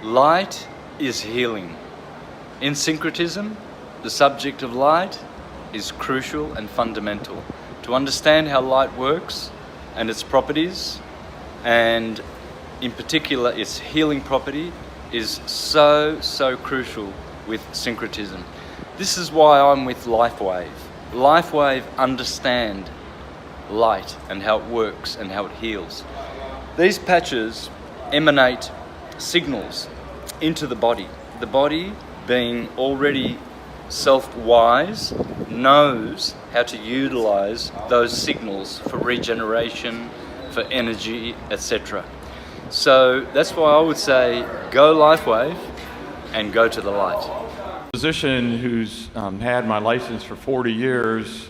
Light is healing. In syncretism, the subject of light is crucial and fundamental. To understand how light works and its properties, and in particular its healing property, is so crucial with syncretism. This is why I'm with LifeWave. LifeWave understand light and how it works and how it heals. These patches emanate signals into the body. The body, being already self-wise, knows how to utilize those signals for regeneration, for energy, etc. So that's why I would say go LifeWave and go to the light. Physician who's had my license for 40 years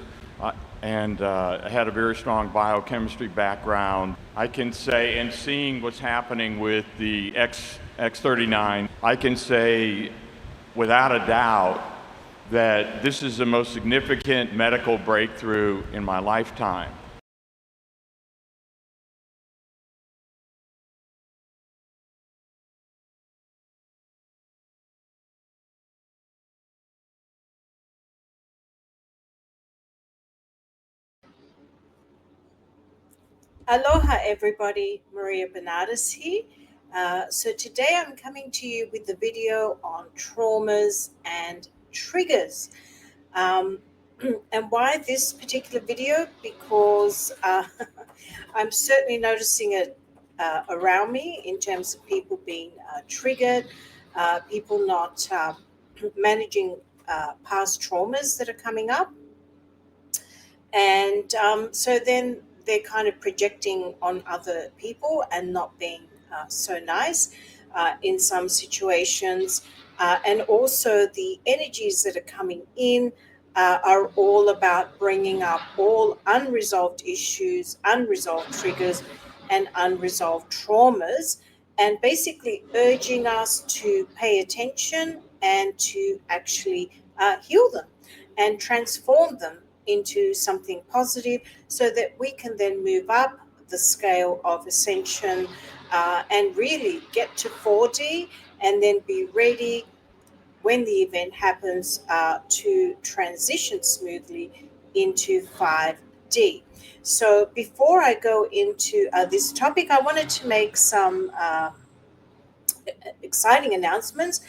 and had a very strong biochemistry background. I can say, and seeing what's happening with the X39, I can say without a doubt that this is the most significant medical breakthrough in my lifetime. Aloha everybody, Maria Benardis here. So today I'm coming to you with the video on traumas and triggers. And why this particular video? Because I'm certainly noticing it around me in terms of people being triggered, people not managing past traumas that are coming up. And so then they're kind of projecting on other people and not being so nice in some situations. And also the energies that are coming in are all about bringing up all unresolved issues, unresolved triggers, and unresolved traumas, and basically urging us to pay attention and to actually heal them and transform them into something positive so that we can then move up the scale of ascension and really get to 4D and then be ready when the event happens to transition smoothly into 5D. So before I go into this topic, I wanted to make some exciting announcements.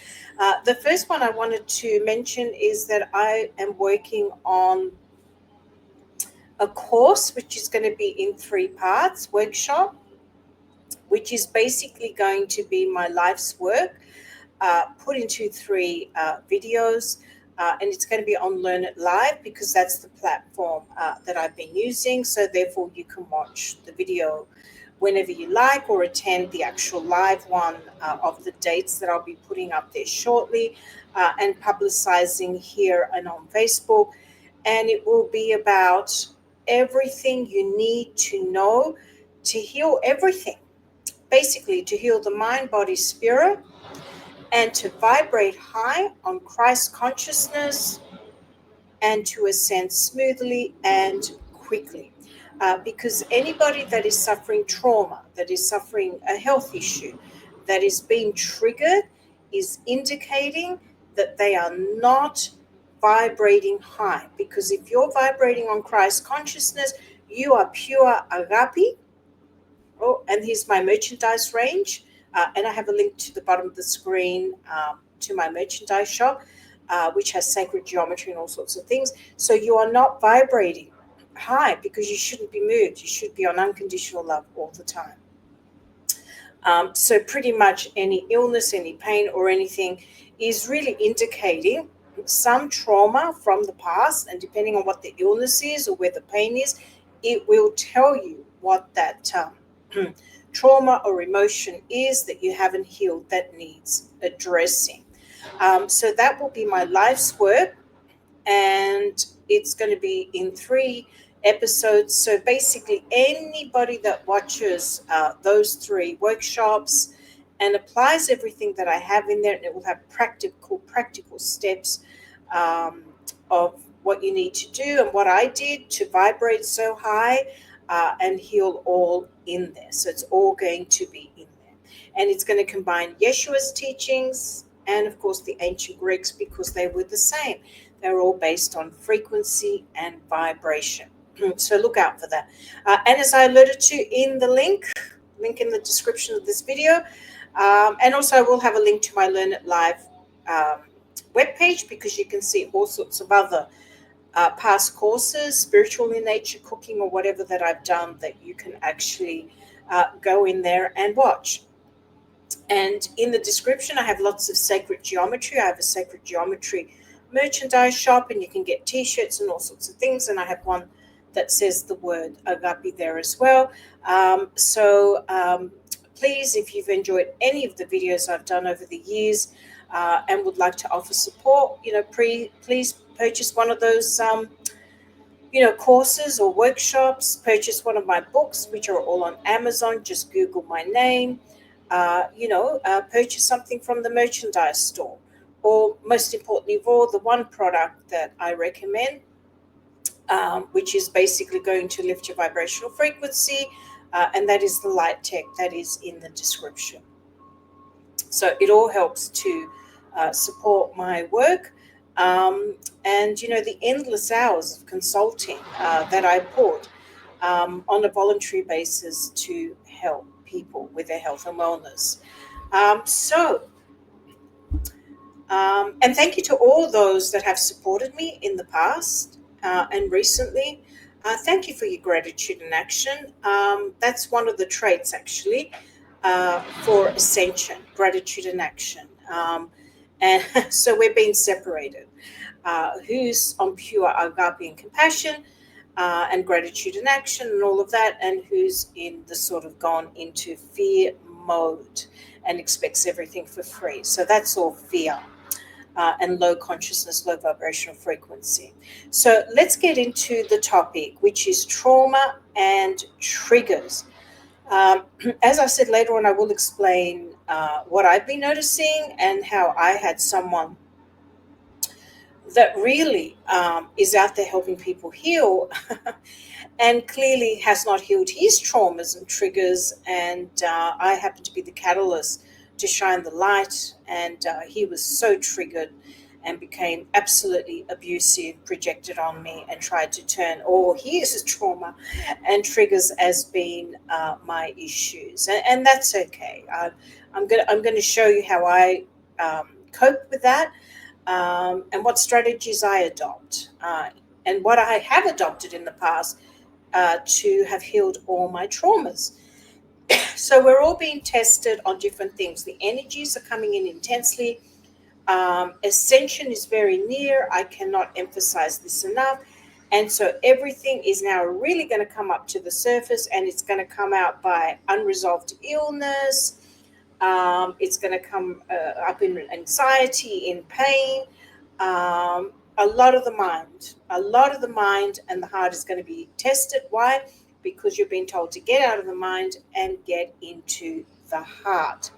The first one I wanted to mention is that I am working on a course which is going to be in 3 parts, workshop, which is basically going to be my life's work put into 3 videos, and it's going to be on Learn It Live because that's the platform that I've been using. So therefore you can watch the video whenever you like or attend the actual live one of the dates that I'll be putting up there shortly and publicizing here and on Facebook. And it will be about everything you need to know to heal everything, basically to heal the mind, body, spirit, and to vibrate high on Christ consciousness and to ascend smoothly and quickly. Because anybody that is suffering trauma, that is suffering a health issue, that is being triggered, is indicating that they are not vibrating high. Because if you're vibrating on Christ consciousness, you are pure agape. Oh, and here's my merchandise range. And I have a link to the bottom of the screen to my merchandise shop, which has sacred geometry and all sorts of things. So you are not vibrating high because you shouldn't be moved. You should be on unconditional love all the time. So pretty much any illness, any pain or anything is really indicating some trauma from the past, and depending on what the illness is or where the pain is, it will tell you what that trauma or emotion is that you haven't healed that needs addressing. So that will be my life's work, and it's going to be in 3 episodes. So basically anybody that watches those 3 workshops and applies everything that I have in there, and it will have practical steps of what you need to do and what I did to vibrate so high and heal all in there. So it's all going to be in there. And it's going to combine Yeshua's teachings and, of course, the ancient Greeks, because they were the same. They're all based on frequency and vibration. So look out for that. And as I alluded to in the link in the description of this video, and also I will have a link to my Learn It Live webpage, because you can see all sorts of other past courses, spiritual in nature, cooking, or whatever that I've done, that you can actually go in there and watch. And in the description, I have lots of sacred geometry. I have a sacred geometry merchandise shop, and you can get t-shirts and all sorts of things. And I have one that says the word agape there as well. Please, if you've enjoyed any of the videos I've done over the years and would like to offer support, please purchase one of those courses or workshops. Purchase one of my books, which are all on Amazon. Just Google my name. Purchase something from the merchandise store. Or most importantly of all, the one product that I recommend, which is basically going to lift your vibrational frequency, and that is the light tech that is in the description. So it all helps to support my work. And the endless hours of consulting that I put on a voluntary basis to help people with their health and wellness. And thank you to all those that have supported me in the past and recently. Thank you for your gratitude in action. That's one of the traits, actually, for Ascension, gratitude in action. And so we're being separated. Who's on pure agape and compassion and gratitude in action and all of that, and who's in the sort of gone into fear mode and expects everything for free. So that's all fear. And low consciousness, low vibrational frequency. So let's get into the topic, which is trauma and triggers. As I said, later on, I will explain what I've been noticing and how I had someone that really is out there helping people heal and clearly has not healed his traumas and triggers. And I happen to be the catalyst to shine the light, and he was so triggered and became absolutely abusive, projected on me, and tried to turn all his trauma and triggers as being my issues, and that's okay. I'm going to show you how I cope with that, and what strategies I adopt, and what I have adopted in the past to have healed all my traumas. So we're all being tested on different things. The energies are coming in intensely. Ascension is very near. I cannot emphasize this enough. And so everything is now really going to come up to the surface, and it's going to come out by unresolved illness. It's going to come up in anxiety, in pain. A lot of the mind and the heart is going to be tested. Why? Because you're being told to get out of the mind and get into the heart.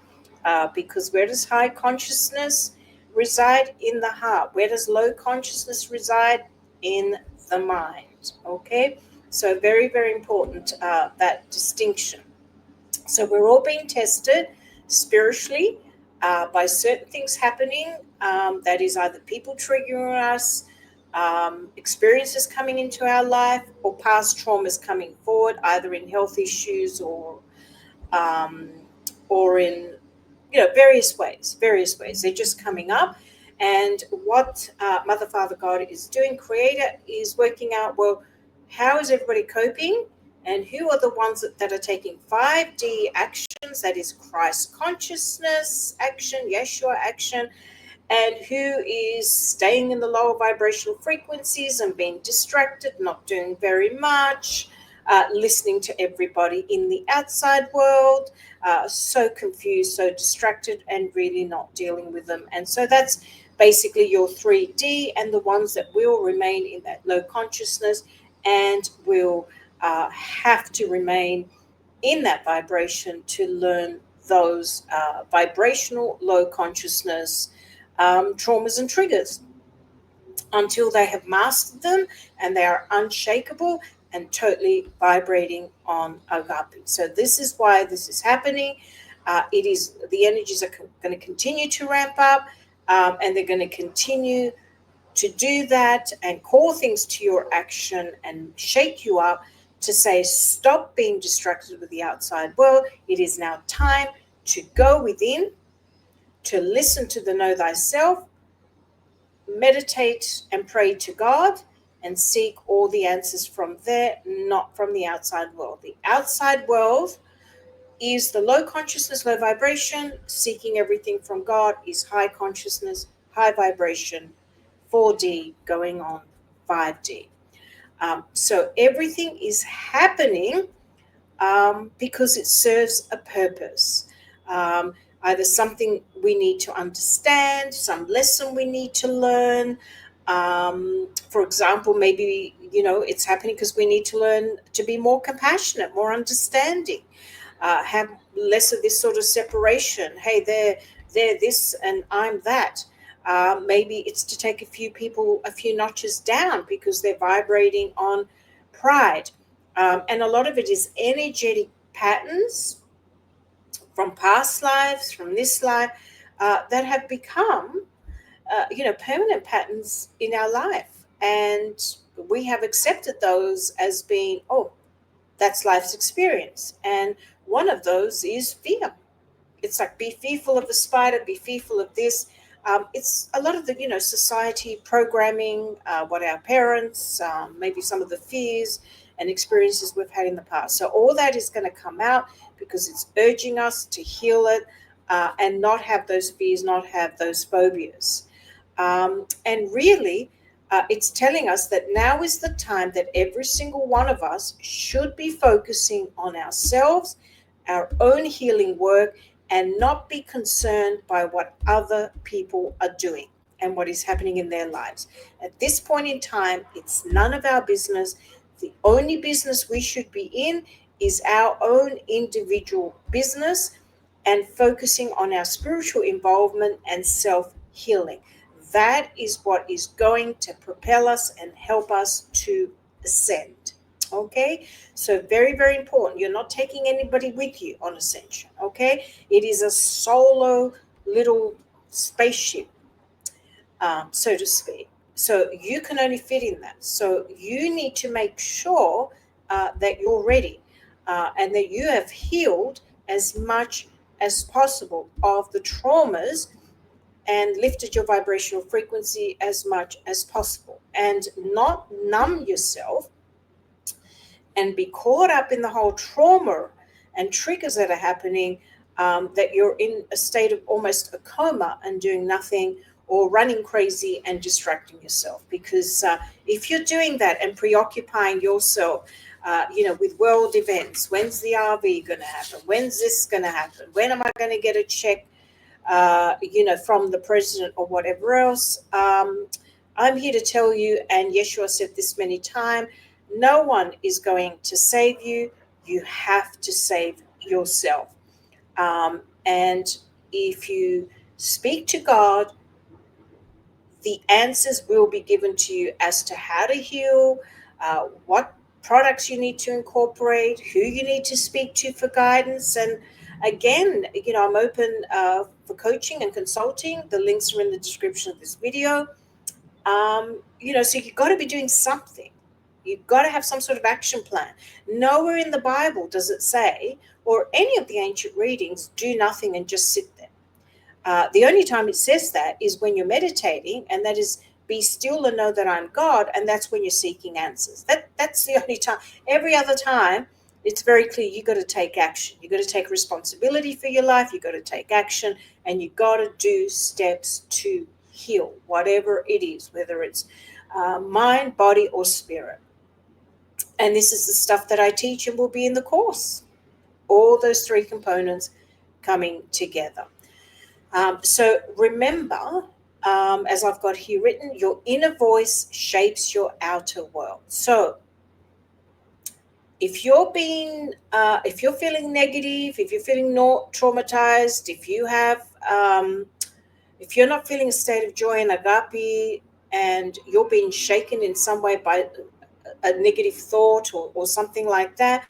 Because where does high consciousness reside? In the heart. Where does low consciousness reside? In the mind. Okay? So very, very important, that distinction. So we're all being tested spiritually by certain things happening. That is either people triggering us, experiences coming into our life, or past traumas coming forward, either in health issues or in various ways. They're just coming up. And what Mother, Father, God is doing, Creator, is working out, well, how is everybody coping? And who are the ones that are taking 5D actions, that is Christ consciousness action, Yeshua action, and who is staying in the lower vibrational frequencies and being distracted, not doing very much, listening to everybody in the outside world, so confused, so distracted, and really not dealing with them. And so that's basically your 3D, and the ones that will remain in that low consciousness and will have to remain in that vibration to learn those vibrational low consciousness traumas and triggers until they have mastered them and they are unshakable and totally vibrating on agape. So this is why this is happening. The energies are going to continue to ramp up, and they're going to continue to do that and call things to your action and shake you up to say, stop being distracted with the outside world. It is now time to go within, to listen to the know thyself, meditate and pray to God, and seek all the answers from there, not from the outside world. The outside world is the low consciousness, low vibration. Seeking everything from God is high consciousness, high vibration, 4D going on 5D. So everything is happening because it serves a purpose. Either something we need to understand, some lesson we need to learn. For example, maybe, it's happening because we need to learn to be more compassionate, more understanding, have less of this sort of separation. Hey, they're this and I'm that. Maybe it's to take a few people a few notches down because they're vibrating on pride. And a lot of it is energetic patterns from past lives, from this life, that have become, permanent patterns in our life. And we have accepted those as being, that's life's experience. And one of those is fear. It's like, be fearful of the spider, be fearful of this. It's a lot of the, society programming, what our parents, maybe some of the fears and experiences we've had in the past. So all that is going to come out because it's urging us to heal it, and not have those fears, not have those phobias. And really, it's telling us that now is the time that every single one of us should be focusing on ourselves, our own healing work, and not be concerned by what other people are doing and what is happening in their lives. At this point in time, it's none of our business. The only business we should be in is our own individual business and focusing on our spiritual involvement and self-healing. That is what is going to propel us and help us to ascend. Okay, so very, very important. You're not taking anybody with you on ascension. Okay, it is a solo little spaceship, so to speak. So you can only fit in that. So you need to make sure that you're ready, and that you have healed as much as possible of the traumas and lifted your vibrational frequency as much as possible, and not numb yourself and be caught up in the whole trauma and triggers that are happening, that you're in a state of almost a coma and doing nothing, or running crazy and distracting yourself. Because if you're doing that and preoccupying yourself, with world events, when's the RV going to happen? When's this going to happen? When am I going to get a check, from the president or whatever else? I'm here to tell you, and Yeshua said this many times, no one is going to save you. You have to save yourself. And if you speak to God, the answers will be given to you as to how to heal, what products you need to incorporate, who you need to speak to for guidance. And again, I'm open for coaching and consulting. The links are in the description of this video. So you've got to be doing something. You've got to have some sort of action plan. Nowhere in the Bible does it say, or any of the ancient readings, do nothing and just sit there. The only time it says that is when you're meditating, and that is, be still and know that I'm God, and that's when you're seeking answers. That's the only time. Every other time, it's very clear you got to take action. You got to take responsibility for your life. You got to take action, and you got to do steps to heal, whatever it is, whether it's mind, body, or spirit. And this is the stuff that I teach and will be in the course. All those three components coming together. So remember, as I've got here written, your inner voice shapes your outer world. So if you're feeling negative, if you're feeling not traumatized, if you're not feeling a state of joy and agape, and you're being shaken in some way by a negative thought or something like that,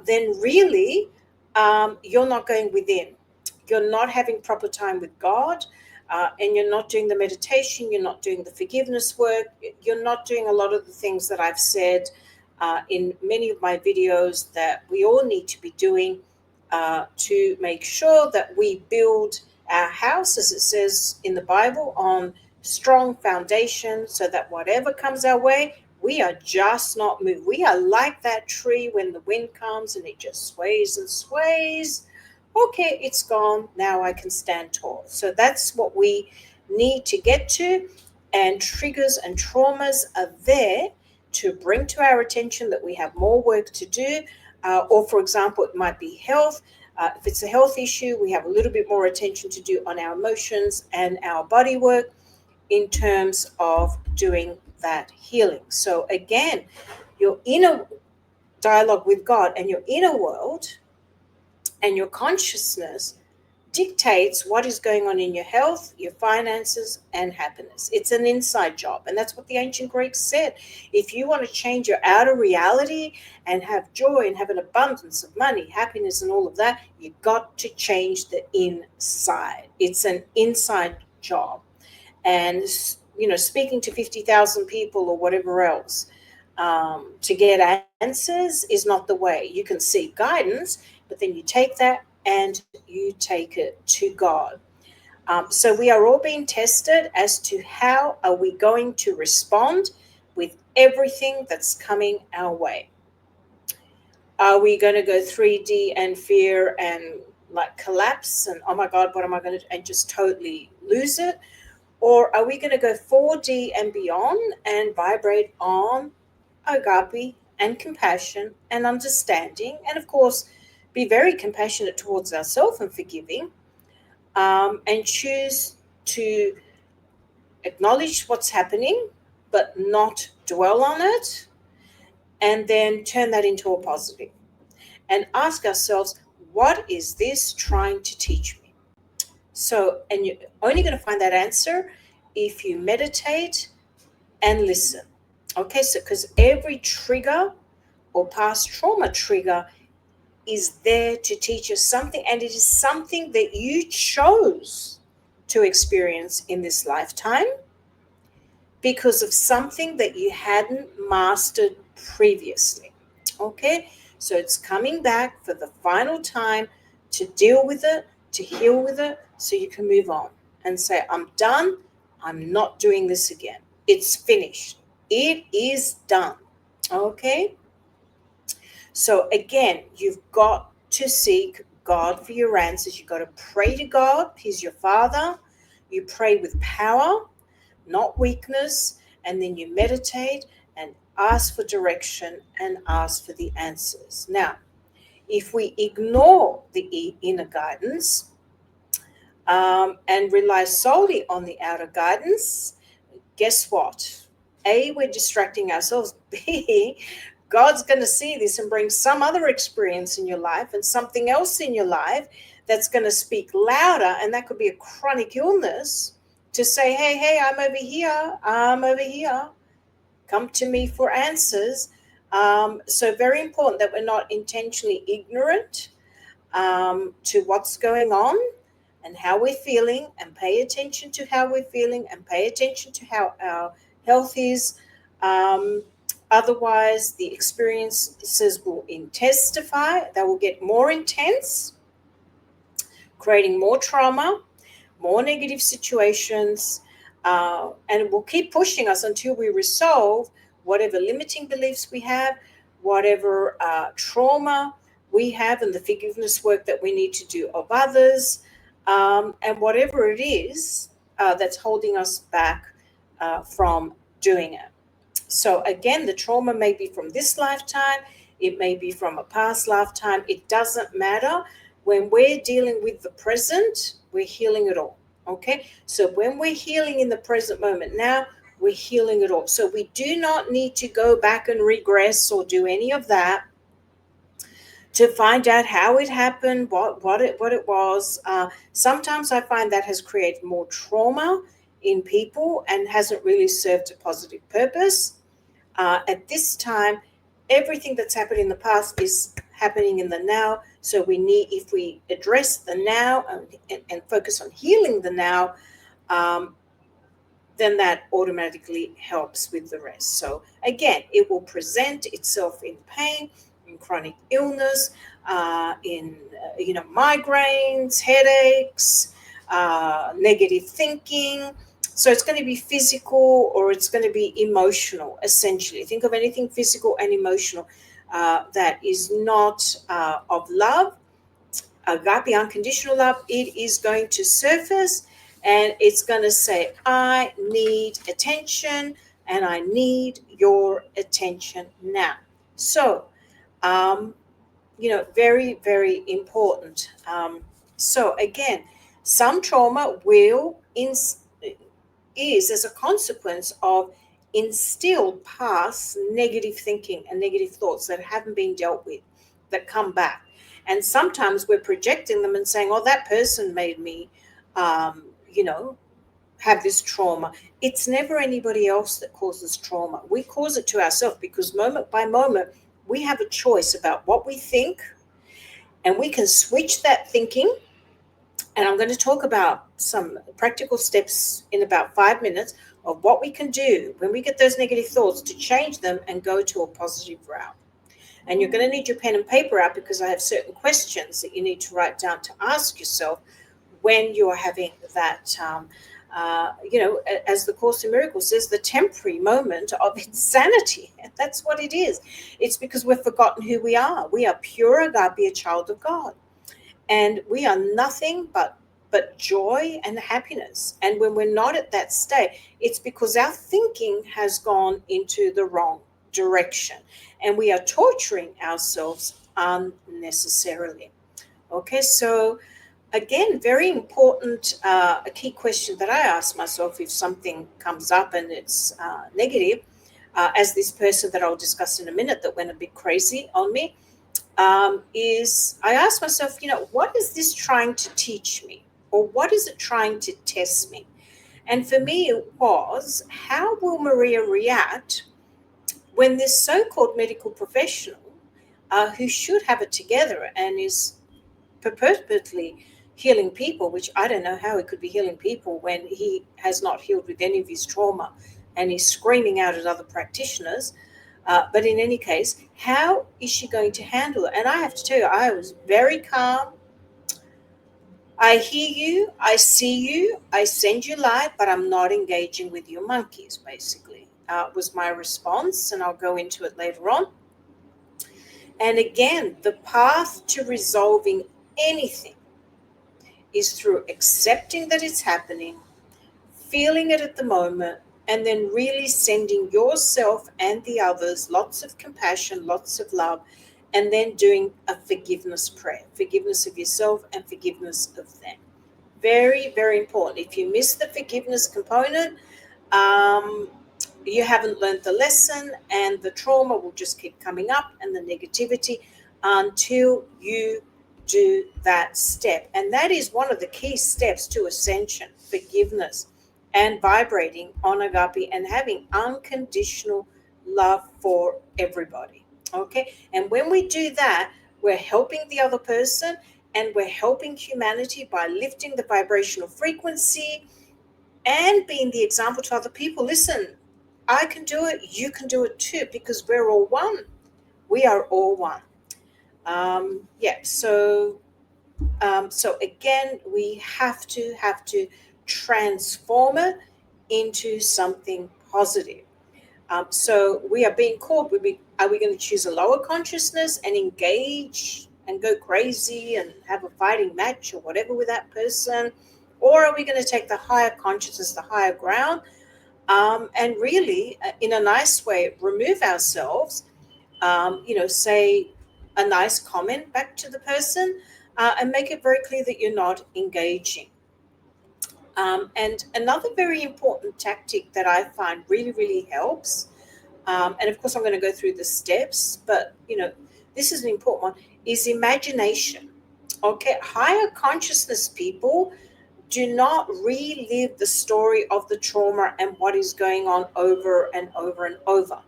then really you're not going within. You're not having proper time with God, and you're not doing the meditation. You're not doing the forgiveness work. You're not doing a lot of the things that I've said in many of my videos that we all need to be doing to make sure that we build our house, as it says in the Bible, on strong foundation, so that whatever comes our way, we are just not moved. We are like that tree when the wind comes and it just sways and sways. Okay, it's gone. Now I can stand tall. So that's what we need to get to. And triggers and traumas are there to bring to our attention that we have more work to do. Or, for example, it might be health. If it's a health issue, we have a little bit more attention to do on our emotions and our body work in terms of doing that healing. So again, your inner dialogue with God and your inner world and your consciousness dictates what is going on in your health, your finances, and happiness. It's an inside job. And that's what the ancient Greeks said. If you want to change your outer reality and have joy and have an abundance of money, happiness, and all of that, you've got to change the inside. It's an inside job. And, speaking to 50,000 people or whatever else to get answers is not the way. You can seek guidance, but then you take that and you take it to God. So we are all being tested as to how are we going to respond with everything that's coming our way. Are we going to go 3D and fear and like collapse and, oh my God, what am I going to do, and just totally lose it? Or are we going to go 4D and beyond and vibrate on agape and compassion and understanding, and of course be very compassionate towards ourselves and forgiving, and choose to acknowledge what's happening but not dwell on it, and then turn that into a positive and ask ourselves, what is this trying to teach me? So, and you're only going to find that answer if you meditate and listen. Okay, so because every trigger or past trauma trigger is there to teach us something, and it is something that you chose to experience in this lifetime because of something that you hadn't mastered previously. Okay, so it's coming back for the final time to deal with it, to heal with it, so you can move on and say, I'm done. I'm not doing this again. It's finished. It is done. Okay. So again, you've got to seek God for your answers. You've got to pray to God. He's your Father. You pray with power, not weakness, and then you meditate and ask for direction and ask for the answers. Now, if we ignore the inner guidance and rely solely on the outer guidance, guess what? A, we're distracting ourselves. B, God's going to see this and bring some other experience in your life and something else in your life that's going to speak louder, and that could be a chronic illness, to say, hey, I'm over here. Come to me for answers. So very important that we're not intentionally ignorant to what's going on and how we're feeling, and pay attention to how we're feeling and pay attention to how our health is. Otherwise, the experiences will intensify. They will get more intense, creating more trauma, more negative situations, and it will keep pushing us until we resolve whatever limiting beliefs we have, whatever trauma we have, and the forgiveness work that we need to do of others, and whatever it is that's holding us back from doing it. So again, the trauma may be from this lifetime, it may be from a past lifetime, it doesn't matter. When we're dealing with the present, we're healing it all, okay? So when we're healing in the present moment now, we're healing it all. So we do not need to go back and regress or do any of that to find out how it happened, what it was. Sometimes I find that has created more trauma in people and hasn't really served a positive purpose. At this time, everything that's happened in the past happening in the now. So if we address the now and focus on healing the now, then that automatically helps with the rest. So again, it will present itself in pain, in chronic illness, in migraines, headaches, negative thinking. So it's going to be physical or it's going to be emotional, essentially. Think of anything physical and emotional that is not of love, agape, unconditional love. It is going to surface and it's going to say, I need attention and I need your attention now. So, very, very important. So again, some trauma is as a consequence of instilled past negative thinking and negative thoughts that haven't been dealt with, that come back. And sometimes we're projecting them and saying, oh, that person made me, have this trauma. It's never anybody else that causes trauma. We cause it to ourselves because moment by moment, we have a choice about what we think, and we can switch that thinking. And I'm going to talk about some practical steps in about 5 minutes of what we can do when we get those negative thoughts to change them and go to a positive route. And you're going to need your pen and paper out because I have certain questions that you need to write down to ask yourself when you're having that, as the Course in Miracles says, the temporary moment of insanity. And that's what it is. It's because we've forgotten who we are. We are pure agape, a child of God. And we are nothing but joy and happiness. And when we're not at that state, it's because our thinking has gone into the wrong direction. And we are torturing ourselves unnecessarily. Okay, so again, very important, a key question that I ask myself if something comes up and it's negative, as this person that I'll discuss in a minute that went a bit crazy on me, is I ask myself, what is this trying to teach me? Or what is it trying to test me? And for me, it was, how will Maria react when this so-called medical professional who should have it together and is purportedly healing people, which I don't know how he could be healing people when he has not healed with any of his trauma and he's screaming out at other practitioners. But in any case, how is she going to handle it? And I have to tell you, I was very calm. I hear you, I see you, I send you light, but I'm not engaging with your monkeys, basically, was my response. And I'll go into it later on. And again, the path to resolving anything is through accepting that it's happening, feeling it at the moment, and then really sending yourself and the others lots of compassion, lots of love, and then doing a forgiveness prayer, forgiveness of yourself and forgiveness of them. Very, very important. If you miss the forgiveness component, you haven't learned the lesson, and the trauma will just keep coming up and the negativity until you do that step. And that is one of the key steps to ascension, forgiveness and vibrating on agape and having unconditional love for everybody. Okay. And when we do that, we're helping the other person and we're helping humanity by lifting the vibrational frequency and being the example to other people. Listen, I can do it. You can do it too, because we're all one. We are all one. So again, we have to transform it into something positive. So we are being called. Are we going to choose a lower consciousness and engage and go crazy and have a fighting match or whatever with that person? Or are we going to take the higher consciousness, the higher ground, and really, in a nice way, remove ourselves, say a nice comment back to the person, and make it very clear that you're not engaging. And another very important tactic that I find really, really helps, and of course I'm going to go through the steps, but, this is an important one, is imagination. Okay, higher consciousness people do not relive the story of the trauma and what is going on over and over and over.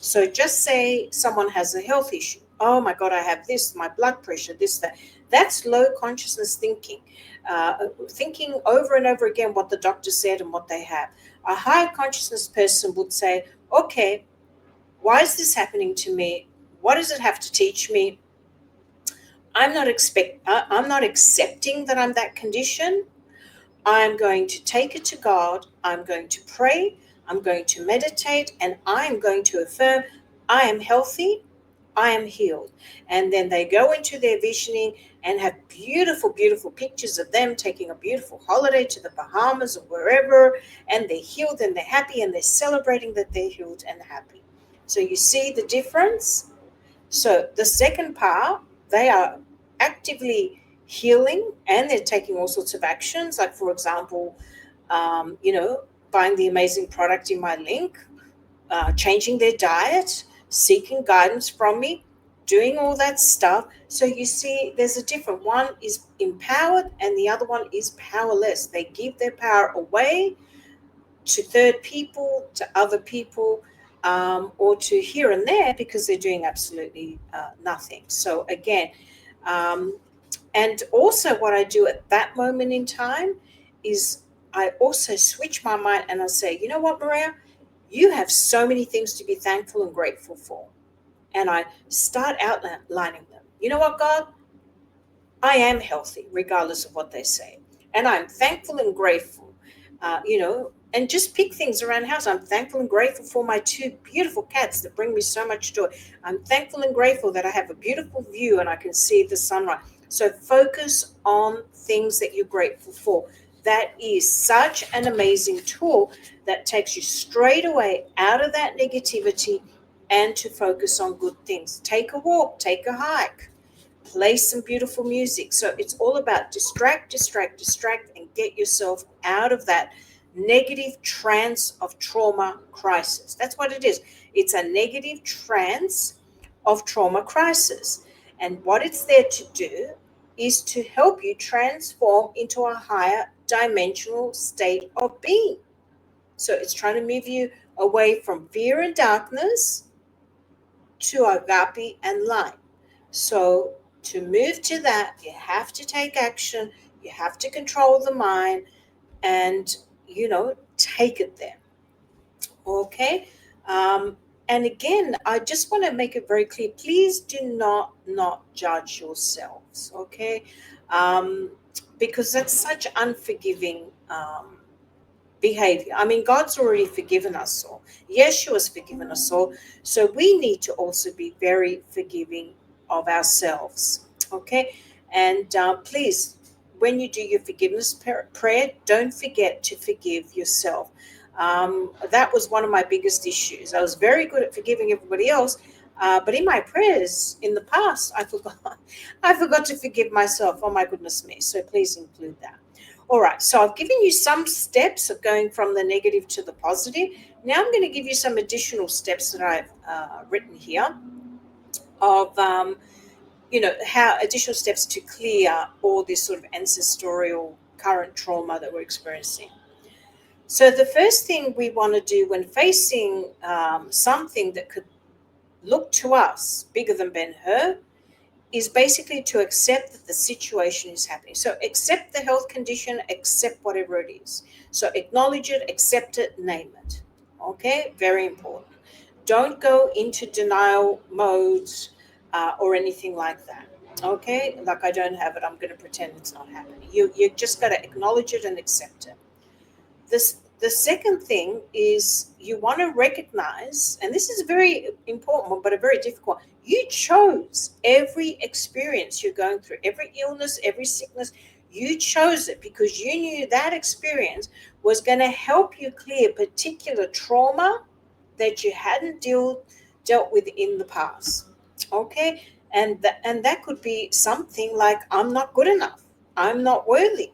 So just say someone has a health issue Oh my God, I have this, my blood pressure, this, that. That's low consciousness thinking, thinking over and over again what the doctor said and what they have. A high consciousness person would say, okay, why is this happening to me? What does it have to teach me? I'm not accepting that I'm that condition. I'm going to take it to God. I'm going to pray. I'm going to meditate, and I'm going to affirm I am healthy. I am healed. And then they go into their visioning and have beautiful, beautiful pictures of them taking a beautiful holiday to the Bahamas or wherever, and they're healed and they're happy and they're celebrating that they're healed and happy. So you see the difference? So the second part, they are actively healing and they're taking all sorts of actions, like, for example, buying the amazing product in my link, changing their diet, seeking guidance from me, doing all that stuff. So you see, there's a different one is empowered and the other one is powerless. They give their power away to third people, to other people, or to here and there because they're doing absolutely nothing. So again, and also what I do at that moment in time is I also switch my mind and I say, you know what, Maria, you have so many things to be thankful and grateful for. And I start outlining them. You know what, God? I am healthy, regardless of what they say. And I'm thankful and grateful, and just pick things around the house. I'm thankful and grateful for my two beautiful cats that bring me so much joy. I'm thankful and grateful that I have a beautiful view and I can see the sunrise. So focus on things that you're grateful for. That is such an amazing tool that takes you straight away out of that negativity and to focus on good things. Take a walk, take a hike, play some beautiful music. So it's all about distract, and get yourself out of that negative trance of trauma crisis. That's what it is. It's a negative trance of trauma crisis. And what it's there to do is to help you transform into a higher dimensional state of being. So it's trying to move you away from fear and darkness to agape and light. So to move to that, you have to take action, you have to control the mind, and take it there. Okay. And again, I just want to make it very clear, please do not judge yourselves. Okay. Because that's such unforgiving behavior. I mean, God's already forgiven us all. Yeshua's forgiven us all. So we need to also be very forgiving of ourselves. Okay. And please, when you do your forgiveness prayer, don't forget to forgive yourself. That was one of my biggest issues. I was very good at forgiving everybody else, but in my prayers in the past, I forgot to forgive myself. Oh my goodness me! So please include that. All right. So I've given you some steps of going from the negative to the positive. Now I'm going to give you some additional steps that I've written here of how additional steps to clear all this sort of ancestral current trauma that we're experiencing. So the first thing we want to do when facing something that could look to us bigger than Ben-Hur is basically to accept that the situation is happening. So accept the health condition, accept whatever it is. So acknowledge it, accept it, name it. Okay, very important. Don't go into denial modes or anything like that. Okay, like I don't have it, I'm going to pretend it's not happening. You just got to acknowledge it and accept it. The second thing is you want to recognize, and this is a very important one, but a very difficult one. You chose every experience you're going through, every illness, every sickness. You chose it because you knew that experience was going to help you clear particular trauma that you hadn't dealt with in the past. Okay, and that could be something like I'm not good enough, I'm not worthy.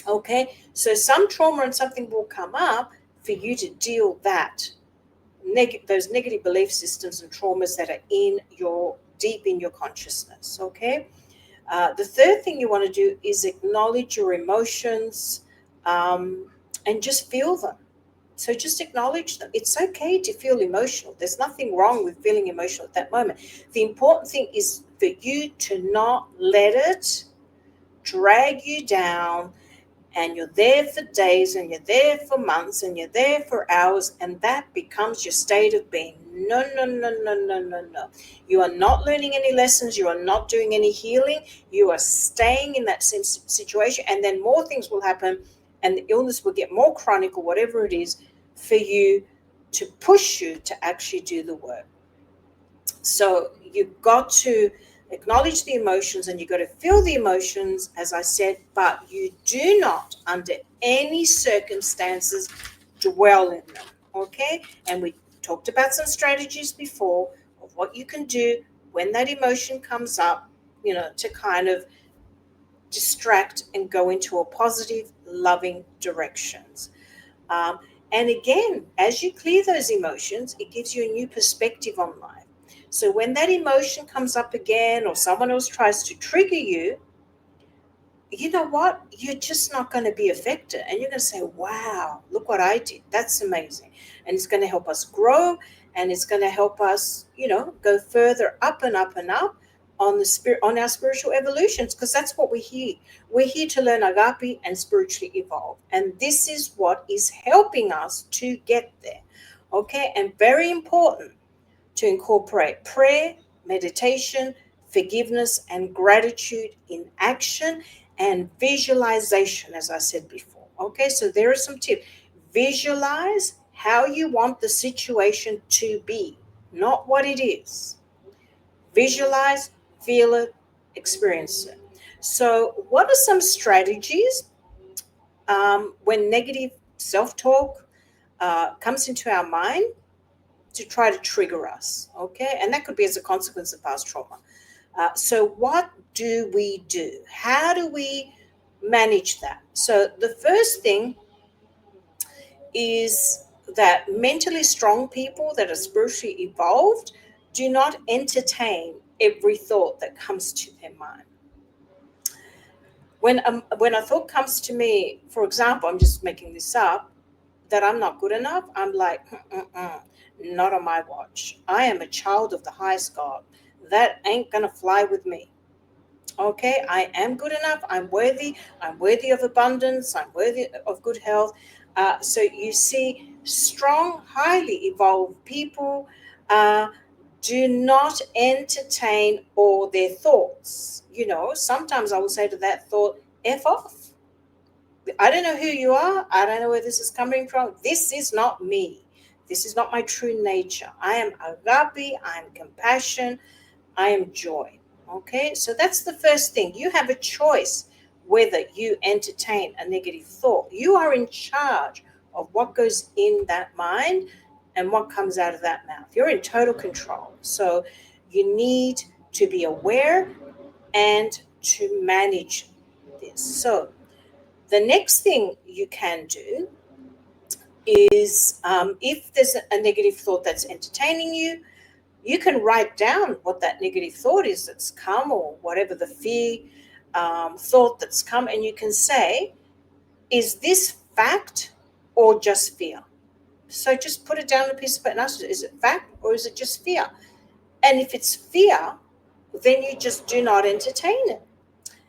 Okay, so some trauma and something will come up for you to deal those negative belief systems and traumas that are deep in your consciousness. Okay, the third thing you want to do is acknowledge your emotions and just feel them. So just acknowledge them. It's okay to feel emotional. There's nothing wrong with feeling emotional at that moment. The important thing is for you to not let it drag you down, and you're there for days, and you're there for months, and you're there for hours, and that becomes your state of being. No, no, no, no, no, no, no. You are not learning any lessons. You are not doing any healing. You are staying in that same situation, and then more things will happen, and the illness will get more chronic or whatever it is for you to push you to actually do the work. So you've got to acknowledge the emotions, and you've got to feel the emotions, as I said, but you do not, under any circumstances, dwell in them, okay? And we talked about some strategies before of what you can do when that emotion comes up, to kind of distract and go into a positive, loving directions. And again, as you clear those emotions, it gives you a new perspective on life. So when that emotion comes up again, or someone else tries to trigger you, you know what? You're just not going to be affected. And you're going to say, wow, look what I did. That's amazing. And it's going to help us grow, and it's going to help us, go further up and up and up on our spiritual evolutions, because that's what we're here. We're here to learn agape and spiritually evolve. And this is what is helping us to get there. Okay? And very important to incorporate prayer, meditation, forgiveness, and gratitude in action, and visualization, as I said before. Okay, so there are some tips. Visualize how you want the situation to be, not what it is. Visualize, feel it, experience it. So, what are some strategies when negative self-talk comes into our mind to try to trigger us? Okay, and that could be as a consequence of past trauma. So what do we do? How do we manage that? So the first thing is that mentally strong people that are spiritually evolved do not entertain every thought that comes to their mind. When a thought comes to me, for example, I'm just making this up, that I'm not good enough, I'm like, not on my watch. I am a child of the highest God. That ain't gonna fly with me. Okay, I am good enough. I'm worthy. I'm worthy of abundance. I'm worthy of good health. So you see, strong, highly evolved people do not entertain all their thoughts. Sometimes I will say to that thought, F off. I don't know who you are. I don't know where this is coming from. This is not me. This is not my true nature. I am agape. I am compassion. I am joy. Okay, so that's the first thing. You have a choice whether you entertain a negative thought. You are in charge of what goes in that mind and what comes out of that mouth. You're in total control. So you need to be aware and to manage this. So the next thing you can do is if there's a negative thought that's entertaining you, you can write down what that negative thought is that's come, or whatever the fear thought that's come, and you can say, is this fact or just fear? So just put it down on a piece of paper and ask, is it fact or is it just fear? And if it's fear, then you just do not entertain it.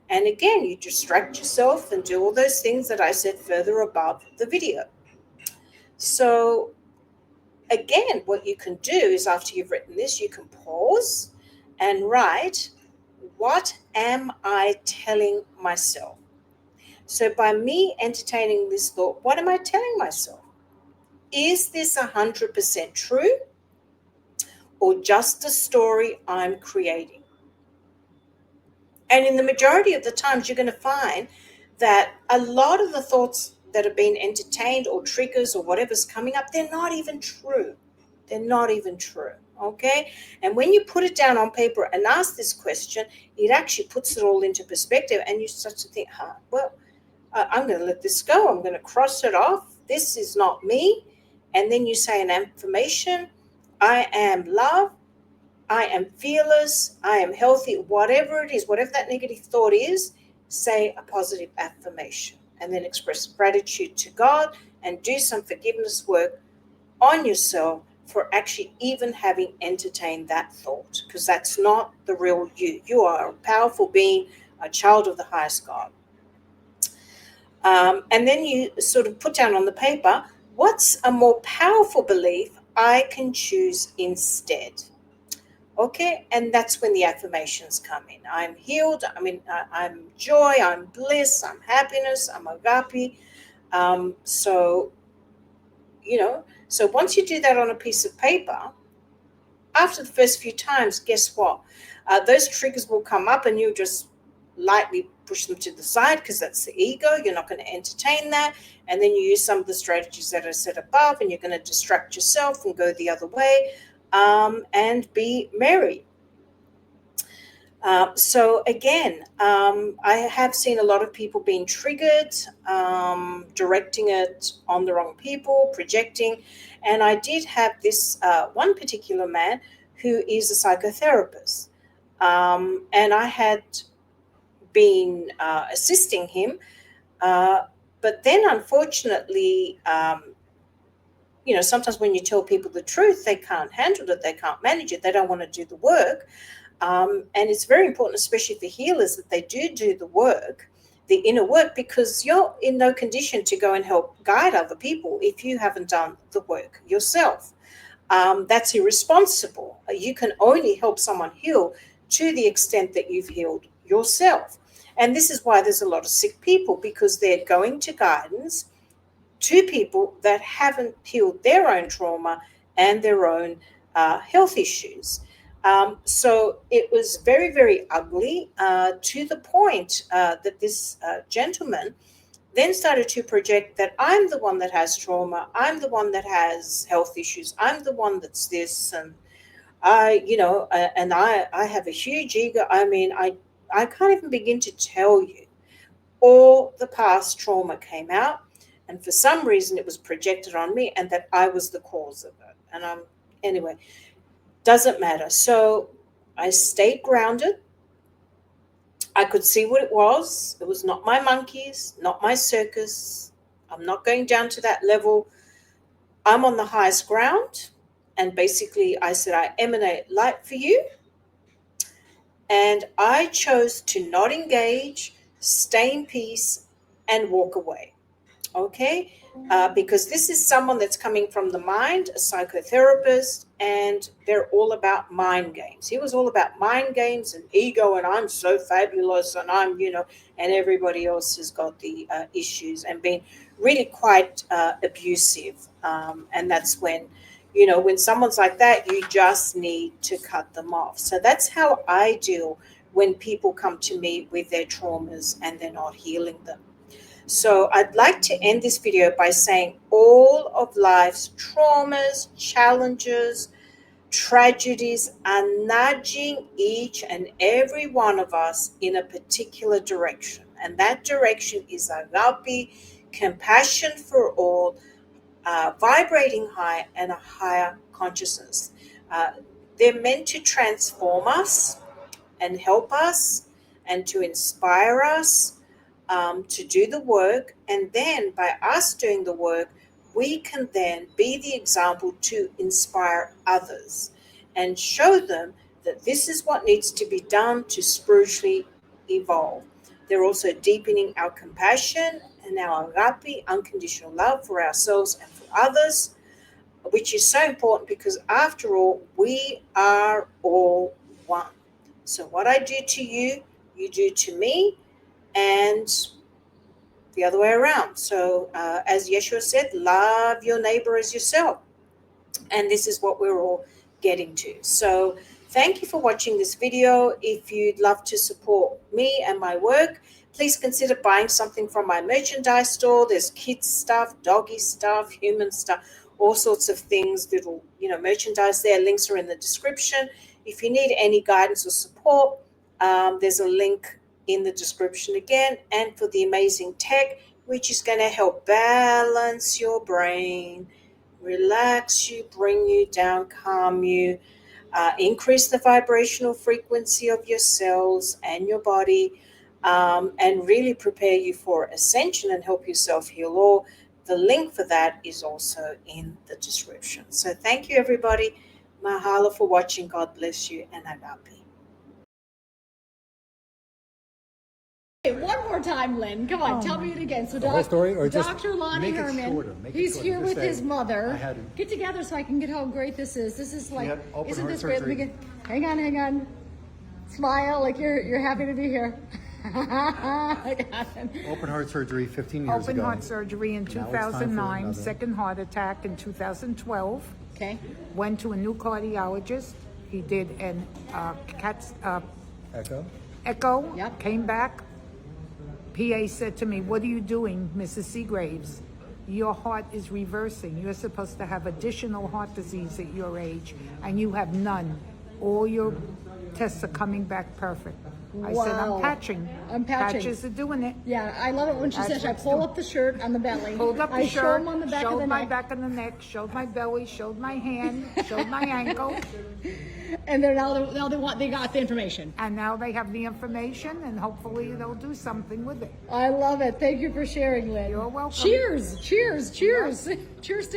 And again, you distract yourself and do all those things that I said further above the video. So again, what you can do is, after you've written this, you can pause and write, what am I telling myself? So by me entertaining this thought, what am I telling myself? Is this 100% true, or just a story I'm creating? And in the majority of the times, you're going to find that a lot of the thoughts that have been entertained, or triggers, or whatever's coming up, they're not even true. They're not even true, okay? And when you put it down on paper and ask this question, it actually puts it all into perspective, and you start to think, I'm going to let this go. I'm going to cross it off. This is not me. And then you say an affirmation, I am love, I am fearless, I am healthy, whatever it is, whatever that negative thought is, say a positive affirmation, and then express gratitude to God and do some forgiveness work on yourself for actually even having entertained that thought, because that's not the real you. You are a powerful being, a child of the highest God. And then you sort of put down on the paper, what's a more powerful belief I can choose instead? Okay, and that's when the affirmations come in. I'm healed. I'm joy. I'm bliss. I'm happiness. I'm agape. So once you do that on a piece of paper, after the first few times, guess what? Those triggers will come up, and you just lightly push them to the side because that's the ego. You're not going to entertain that. And then you use some of the strategies that I said above, and you're going to distract yourself and go the other way, and be merry. So again, I have seen a lot of people being triggered, directing it on the wrong people, projecting. And I did have this one particular man who is a psychotherapist. And I had been assisting him. But then, unfortunately, sometimes when you tell people the truth, they can't handle it, they can't manage it, they don't want to do the work. And it's very important, especially for healers, that they do the work, the inner work, because you're in no condition to go and help guide other people if you haven't done the work yourself. That's irresponsible. You can only help someone heal to the extent that you've healed yourself. And this is why there's a lot of sick people, because they're going to guidance to people that haven't healed their own trauma and their own health issues. So it was very, very ugly, to the point that this gentleman then started to project that I'm the one that has trauma, I'm the one that has health issues, I'm the one that's this, and I have a huge ego. I can't even begin to tell you. All the past trauma came out, and for some reason it was projected on me, and that I was the cause of it. And anyway, doesn't matter. So I stayed grounded. I could see what it was. It was not my monkeys, not my circus. I'm not going down to that level. I'm on the highest ground. And basically, I said, I emanate light for you. And I chose to not engage, stay in peace, and walk away. Okay? Because this is someone that's coming from the mind, a psychotherapist, and they're all about mind games. He was all about mind games and ego, and I'm so fabulous, and I'm, and everybody else has got the issues, and being really quite abusive. And that's when, when someone's like that, you just need to cut them off. So that's how I deal when people come to me with their traumas and they're not healing them. So I'd like to end this video by saying all of life's traumas, challenges, tragedies are nudging each and every one of us in a particular direction. And that direction is agape, compassion for all, vibrating high, and a higher consciousness. They're meant to transform us and help us and to inspire us, to do the work. And then by us doing the work, we can then be the example to inspire others and show them that this is what needs to be done to spiritually evolve. They're also deepening our compassion and our agape, unconditional love for ourselves and for others, which is so important because after all, we are all one. So what I do to you, you do to me, and the other way around. So as Yeshua said, love your neighbor as yourself. And this is what we're all getting to. So thank you for watching this video. If you'd love to support me and my work, please consider buying something from my merchandise store. There's kids stuff, doggy stuff, human stuff, all sorts of things, little, merchandise there. Links are in the description. If you need any guidance or support, there's a link in the description again. And for the amazing tech, which is going to help balance your brain, relax you, bring you down, calm you, increase the vibrational frequency of your cells and your body, and really prepare you for ascension and help yourself heal all. The link for that is also in the description. So thank you, everybody. Mahalo for watching. God bless you, and agape. One more time, Lynn. Come on, tell me it again. So, The whole story, or just Dr. Lonnie make it Herman, shorter, make it he's shorter. here Just with say, his mother. I had- Get together so I can get how great this is. This is like, had open isn't heart this great? Let me surgery. hang on. Smile like you're happy to be here. Open heart surgery 15 years Open ago. heart surgery in Now it's time for 2009, another. second heart attack in 2012. Okay. Went to a new cardiologist. He did an Echo. echo, Yep. came back. PA said to me, "What are you doing, Mrs. Seagraves? Your heart is reversing. You're supposed to have additional heart disease at your age, and you have none. All your tests are coming back perfect." I said, Wow. I'm patching. I'm patching. Patches are doing it. Yeah, I love it when she That's says, I what's pull doing- up the shirt on the belly. Pulled up the I shirt, show them on the back of showed the my neck. back of the neck, showed my belly, showed my hand, showed my ankle, And they're now they got the information. and now they have the information, and hopefully they'll do something with it. I love it. Thank you for sharing, Lynn. You're welcome. Cheers. Cheers. Cheers. Cheers to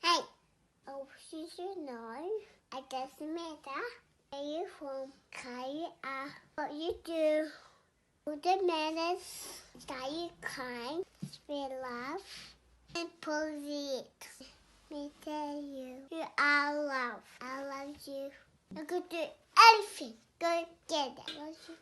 Hey, oh, you should know. I just matter. Are you from Korea? What you do? The manners that you kind, spread love, and posit. Me tell you, you are love. I love you. I could do anything. Go get it. I love you.